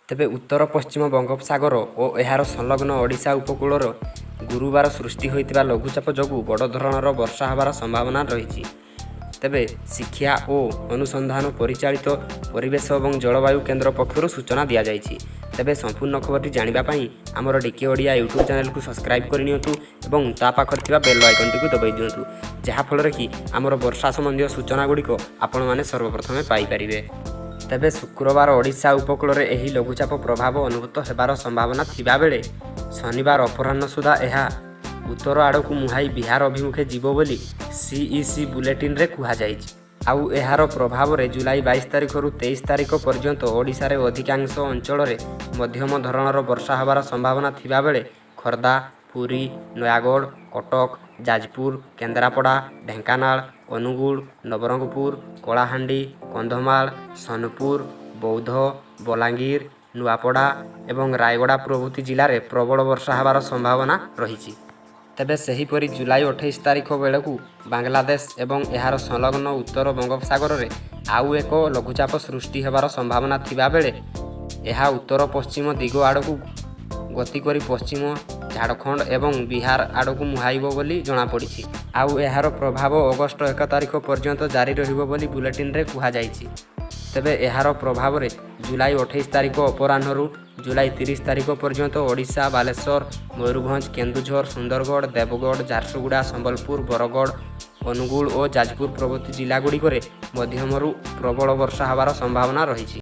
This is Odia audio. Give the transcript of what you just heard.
ତେବେ ଉତ୍ତର ପଶ୍ଚିମ ବଙ୍ଗୋପସାଗର ଓ ଏହାର ସଂଲଗ୍ନ ଓଡ଼ିଶା ଉପକୂଳର ଗୁରୁବାର ସୃଷ୍ଟି ହୋଇଥିବା ଲଘୁଚାପ ଯୋଗୁଁ ବଡ଼ ଧରଣର ବର୍ଷା ହେବାର ସମ୍ଭାବନା ରହିଛି। ତେବେ ଶିକ୍ଷା ଓ ଅନୁସନ୍ଧାନ ପରିଚାଳିତ ପରିବେଶ ଏବଂ ଜଳବାୟୁ କେନ୍ଦ୍ର ପକ୍ଷରୁ ସୂଚନା ଦିଆଯାଇଛି। ତେବେ ସମ୍ପୂର୍ଣ୍ଣ ଖବରଟି ଜାଣିବା ପାଇଁ ଆମର ଡିକେ ଓଡ଼ିଆ ୟୁଟ୍ୟୁବ୍ ଚ୍ୟାନେଲକୁ ସବସ୍କ୍ରାଇବ୍ କରିନିଅନ୍ତୁ ଏବଂ ତା ପାଖରେ ଥିବା ବେଲ୍ ଆଇକନ୍ଟିକୁ ଦବାଇ ଦିଅନ୍ତୁ, ଯାହାଫଳରେ କି ଆମର ବର୍ଷା ସମ୍ବନ୍ଧୀୟ ସୂଚନା ଗୁଡ଼ିକ ଆପଣମାନେ ସର୍ବପ୍ରଥମେ ପାଇପାରିବେ। ତେବେ ଶୁକ୍ରବାର ଓଡ଼ିଶା ଉପକୂଳରେ ଏହି ଲଘୁଚାପ ପ୍ରଭାବ ଅନୁଭୂତ ହେବାର ସମ୍ଭାବନା ଥିବାବେଳେ ଶନିବାର ଅପରାହ୍ନ ସୁଦ୍ଧା ଏହା ଉତ୍ତର ଆଡ଼କୁ ମୁହାଁଇ ବିହାର ଅଭିମୁଖେ ଯିବ ବୋଲି ସିଇସି ବୁଲେଟିନ୍ରେ କୁହାଯାଇଛି। ଆଉ ଏହାର ପ୍ରଭାବରେ ଜୁଲାଇ 22 ତାରିଖରୁ 23 ତାରିଖ ପର୍ଯ୍ୟନ୍ତ ଓଡ଼ିଶାରେ ଅଧିକାଂଶ ଅଞ୍ଚଳରେ ମଧ୍ୟମ ଧରଣର ବର୍ଷା ହେବାର ସମ୍ଭାବନା ଥିବାବେଳେ ଖୋର୍ଦ୍ଧା, ପୁରୀ, ନୟାଗଡ଼, କଟକ, ଯାଜପୁର, କେନ୍ଦ୍ରାପଡ଼ା, ଢେଙ୍କାନାଳ, ଅନୁଗୁଳ, ନବରଙ୍ଗପୁର, କଳାହାଣ୍ଡି, କନ୍ଧମାଳ, ସୋନପୁର, ବୌଦ୍ଧ, ବଲାଙ୍ଗୀର, ନୂଆପଡ଼ା ଏବଂ ରାୟଗଡ଼ା ପ୍ରଭୃତି ଜିଲ୍ଲାରେ ପ୍ରବଳ ବର୍ଷା ହେବାର ସମ୍ଭାବନା ରହିଛି। ତେବେ ସେହିପରି ଜୁଲାଇ 28 ତାରିଖ ବେଳକୁ ବାଂଲାଦେଶ ଏବଂ ଏହାର ସଂଲଗ୍ନ ଉତ୍ତର ବଙ୍ଗୋପସାଗରରେ ଆଉ ଏକ ଲଘୁଚାପ ସୃଷ୍ଟି ହେବାର ସମ୍ଭାବନା ଥିବାବେଳେ ଏହା ଉତ୍ତର ପଶ୍ଚିମ ଦିଗ ଆଡ଼କୁ ଗତି କରି ପଶ୍ଚିମ ଝାଡ଼ଖଣ୍ଡ ଏବଂ ବିହାର ଆଡ଼କୁ ମୁହାଁଇବ ବୋଲି ଜଣାପଡ଼ିଛି। ଆଉ ଏହାର ପ୍ରଭାବ ଅଗଷ୍ଟ 1 ତାରିଖ ପର୍ଯ୍ୟନ୍ତ ଜାରି ରହିବ ବୋଲି ବୁଲେଟିନ୍ରେ କୁହାଯାଇଛି। ତେବେ ଏହାର ପ୍ରଭାବରେ ଜୁଲାଇ 28 ତାରିଖ ଅପରାହ୍ନରୁ ଜୁଲାଇ 30 ତାରିଖ ପର୍ଯ୍ୟନ୍ତ ଓଡ଼ିଶା, ବାଲେଶ୍ୱର, ମୟୂରଭଞ୍ଜ, କେନ୍ଦୁଝର, ସୁନ୍ଦରଗଡ଼, ଦେବଗଡ଼, ଝାରସୁଗୁଡ଼ା, ସମ୍ବଲପୁର, ବରଗଡ଼, ଅନୁଗୁଳ ଓ ଯାଜପୁର ପ୍ରଭୃତି ଜିଲ୍ଲାଗୁଡ଼ିକରେ ମଧ୍ୟମରୁ ପ୍ରବଳ ବର୍ଷା ହେବାର ସମ୍ଭାବନା ରହିଛି।